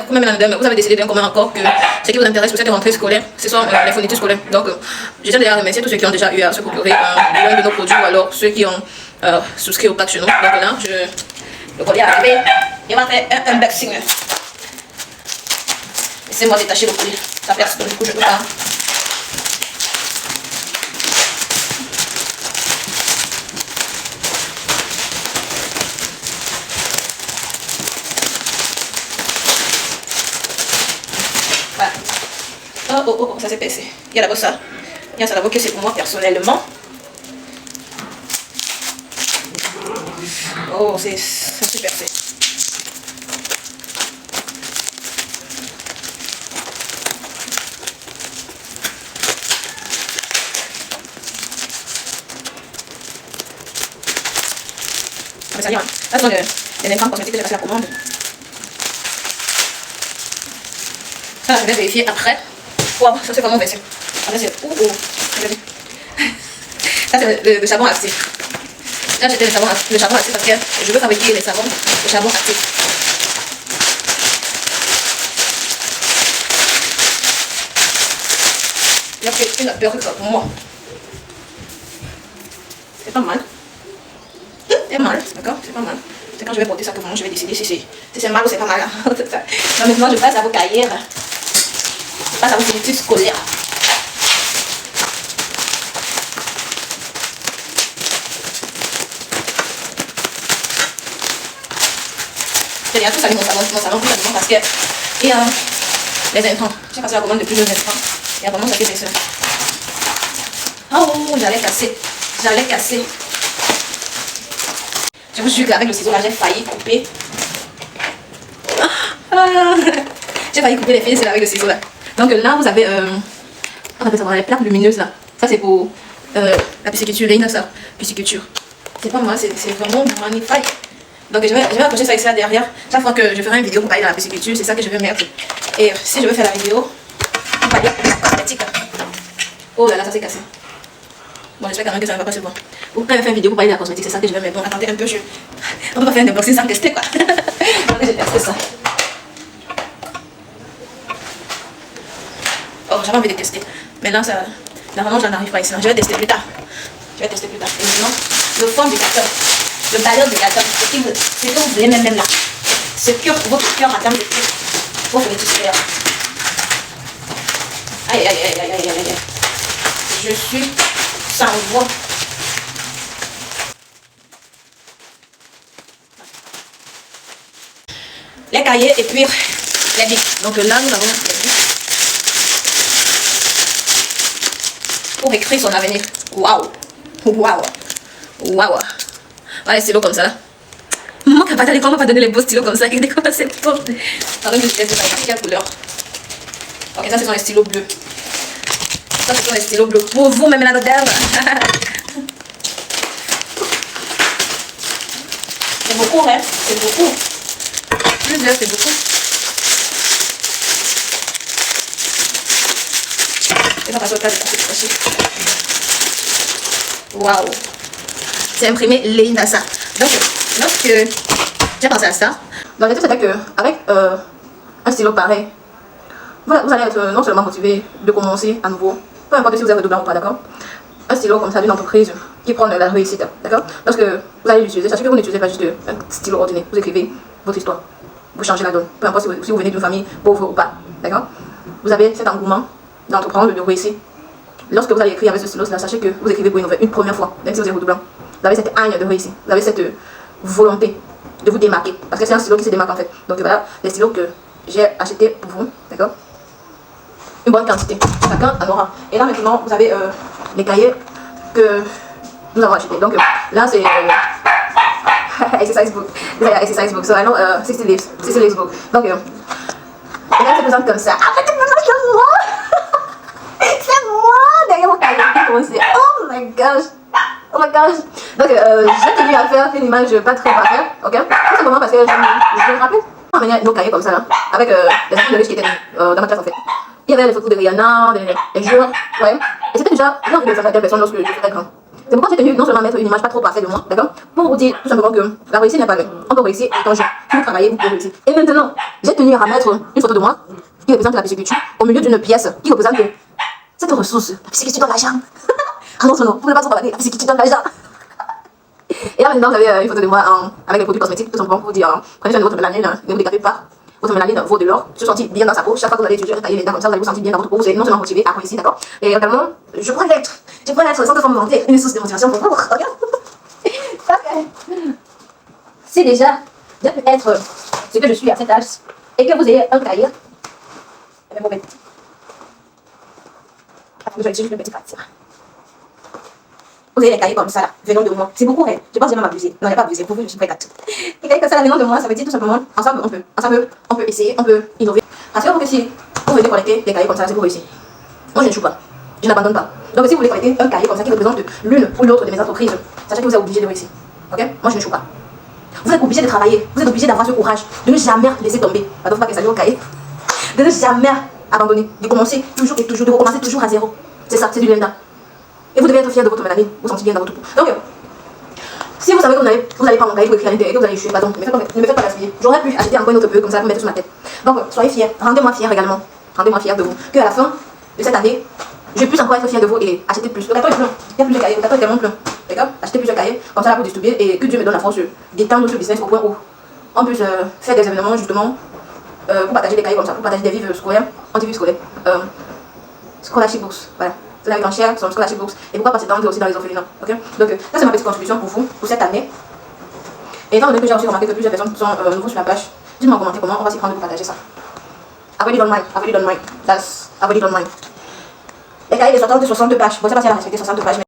coucou même madame, vous avez décidé d'un commun accord que ce qui vous intéresse pour cette rentrée scolaire, ce sont les fournitures scolaires. Donc, je tiens déjà à remercier tous ceux qui ont déjà eu à se procurer l'un de nos produits ou alors ceux qui ont souscrit au pack chez nous. Donc là, le collier est arrivé. Il va faire un unboxing. Laissez-moi détacher le collier. Ça perce, donc du coup, je peux pas. Oh, ça s'est percé. Il y a d'abord ça. Il y a ça d'abord que c'est pour moi personnellement. Oh, ça s'est percé. Ça y est, hein. Là, ce sont les intrants cosmétiques que j'ai passé la commande. Ça, je vais vérifier après. Wow, ça c'est vraiment versé. Ça c'est ça c'est le savon actif. J'ai acheté le savon actif parce que je veux fabriquer les savons de savon actif. Il y a fait une perruque pour moi. C'est pas mal. C'est mal, d'accord? C'est pas mal. C'est quand je vais porter ça que moi je vais décider si c'est mal ou c'est pas mal. Donc maintenant je passe à vos cahiers. Je passe à vos fournitures scolaires. Il y a tout ça dans mon salon parce que il y a les intrants. J'ai passé la commande de plusieurs intrants. Il y a vraiment ça qui fait ça. Oh, j'allais casser. Je vous jure qu'avec le ciseau là, j'ai failli couper. J'ai failli couper les fils avec le ciseau là. Donc là, vous avez, on appelle ça les plaques lumineuses là. Ça c'est pour la pisciculture, les ça, pisciculture. C'est pas moi, c'est vraiment magnifique. Donc je vais accrocher ça ici là derrière. Chaque fois que je ferai une vidéo pour parler de la pisciculture, c'est ça que je vais mettre. Et si je veux faire la vidéo pour parler de la cosmétique. Oh là là, ça s'est cassé. Bon, j'espère quand même que ça ne va pas se voir. Ou quand je fais une vidéo pour parler de la cosmétique, c'est ça que je vais mettre. Bon, attendez un peu, on peut pas faire un unboxing sans tester quoi. Donc j'ai testé ça. Oh, j'avais envie de tester. Mais là, vraiment, j'en arrive pas ici. Je vais tester plus tard. Et maintenant, le fond du carton, le balayeur du carton, ce que vous voulez même là. Ce que votre cœur attend de plus. Vous voulez tout faire. Aïe. Je suis sans voix. Les cahiers et puis les bics. Donc là, nous avons les bics. Pour écrire son avenir. Waouh. Voilà les stylos comme ça là. Moi qui n'a pas à l'école, on va pas donner les beaux stylos comme ça. Regardez comment c'est beau. Attendez que je teste ça. Quelle couleur? Ok, ça ce sont les stylos bleus. Ça ce sont les stylos bleus. Pour vous même là-dedans. C'est beaucoup, hein? C'est beaucoup. Plusieurs, c'est beaucoup. Et ça passe au tas de passer. Waouh! C'est imprimé Leinasa. Donc, lorsque j'ai pensé à ça, dans les c'était qu'avec un stylo pareil, vous allez être non seulement motivé de commencer à nouveau, peu importe si vous êtes redoublant ou pas, d'accord? Un stylo comme ça d'une entreprise qui prend de la réussite, d'accord? Lorsque vous allez l'utiliser, sachez que vous n'utilisez pas juste un stylo ordinaire, vous écrivez votre histoire, vous changez la donne, peu importe si vous venez d'une famille pauvre ou pas, d'accord? Vous avez cet engouement d'entreprendre, de réussir. Lorsque vous allez écrire avec ce stylo, sachez que vous écrivez pour une nouvelle une première fois, même si vous êtes redoublant. Vous avez cette haine de réussir, vous avez cette volonté de vous démarquer, parce que c'est un stylo qui se démarque en fait. Donc voilà les stylos que j'ai achetés pour vous, d'accord? Une bonne quantité, chacun en aura. Et là maintenant, vous avez les cahiers que nous avons achetés. Donc là c'est exercise book. Vous avez exercise book, so I know 60 leaves book. Donc là c'est présente comme ça. Ah, c'est moi! C'est moi derrière mon cahier. Oh my gosh! Donc j'ai tenu à faire une image pas très parfaite, ok? Tout simplement parce que je me rappelle. On amenait nos cahiers comme ça là, avec les photos de riches qui étaient dans ma classe en fait. Il y avait les photos de Rihanna, des joueurs, ouais. Et c'était déjà, j'ai envie de faire des personnes lorsque je serai grand. C'est pourquoi j'ai tenu non seulement mettre une image pas trop parfaite de moi, d'accord, pour vous dire tout simplement que la réussite n'est pas vraie. On peut réussir quand si vous travaillez, vous pouvez réussir. Et maintenant, j'ai tenu à mettre une photo de moi qui représente la pisciculture au milieu d'une pièce qui représente cette ressource, la pisciculture dans l'argent. Ah non, vous ne pas trop parler, la pisciculture dans l'argent. Et là maintenant, vous avez une photo de moi avec les produits cosmétiques, tout simplement pour vous dire, prenez soin de votre mélanine, ne vous dégagez pas. Votre mélanine vaut de l'or, se sentir bien dans sa peau. Chaque fois que vous allez utiliser un tailler les dents comme ça, vous allez vous sentir bien dans votre peau. Vous allez non seulement motivé à réussir, d'accord. Et également, je pourrais être sans me vanter une source de motivation pour vous. Regarde. Parce que si déjà, je peux être ce que je suis à cet âge et que vous ayez un cahier, eh bien, vous je vais utiliser le petit partir. Vous avez les cahiers comme ça, là, venant de moi. C'est beaucoup, hein. Je pense que j'ai même abusé. Non, il n'y a pas abusé. Pour vous, je suis prête à tout. Les cahiers comme ça, là, venant de moi, ça veut dire tout simplement, ensemble, on peut essayer, on peut innover. Rassurez-vous que si vous venez collecter des cahiers comme ça, c'est pour réussir. Moi, je ne joue pas. Je n'abandonne pas. Donc, si vous voulez collecter un cahier comme ça qui représente l'une ou l'autre de mes entreprises, sachez que vous êtes obligé de réussir. Ok? Moi, je ne joue pas. Vous êtes obligé de travailler. Vous êtes obligé d'avoir ce courage de ne jamais laisser tomber. Pardon, pas que ça lui au cahier. De ne jamais abandonner. De commencer toujours et toujours, de recommencer toujours à zéro. C'est ça, c'est du lenda. Et vous devez être fier de votre mélanine, vous sentez bien dans votre peau. Donc, si vous savez que vous allez prendre mon cahier pour écrire à l'intérieur et que vous allez échouer, pardon, ne me faites pas gaspiller. J'aurais pu acheter encore une autre peu comme ça pour mettre sur ma tête. Donc, soyez fiers, rendez-moi fiers également. Rendez-moi fiers de vous. Qu'à la fin de cette année, je puisse encore être fier de vous et acheter plus. Le carton est plein. Il y a plus de cahiers, le carton est tellement plein. D'accord? Achetez plusieurs cahiers, comme ça là pour distribuer et que Dieu me donne la force d'étendre ce business au point où on puisse faire des événements justement pour partager des cahiers comme ça, pour partager des vivres scolaires, anti-vivres scolaires. Scholarship books, voilà. Vous avez en cher, son scholarship books. Et pourquoi pas s'étendre aussi dans les orphelinats. Ok? Donc, ça c'est ma petite contribution pour vous, pour cette année. Et étant donné que j'ai aussi remarqué que plusieurs personnes sont nouveaux sur la page, dites-moi en commentaire comment on va s'y prendre pour partager ça. I really don't mind. I really don't mind. I really don't mind. Les cahiers de 60 pages. Bon, je sais pas si elle a respecté 60 pages.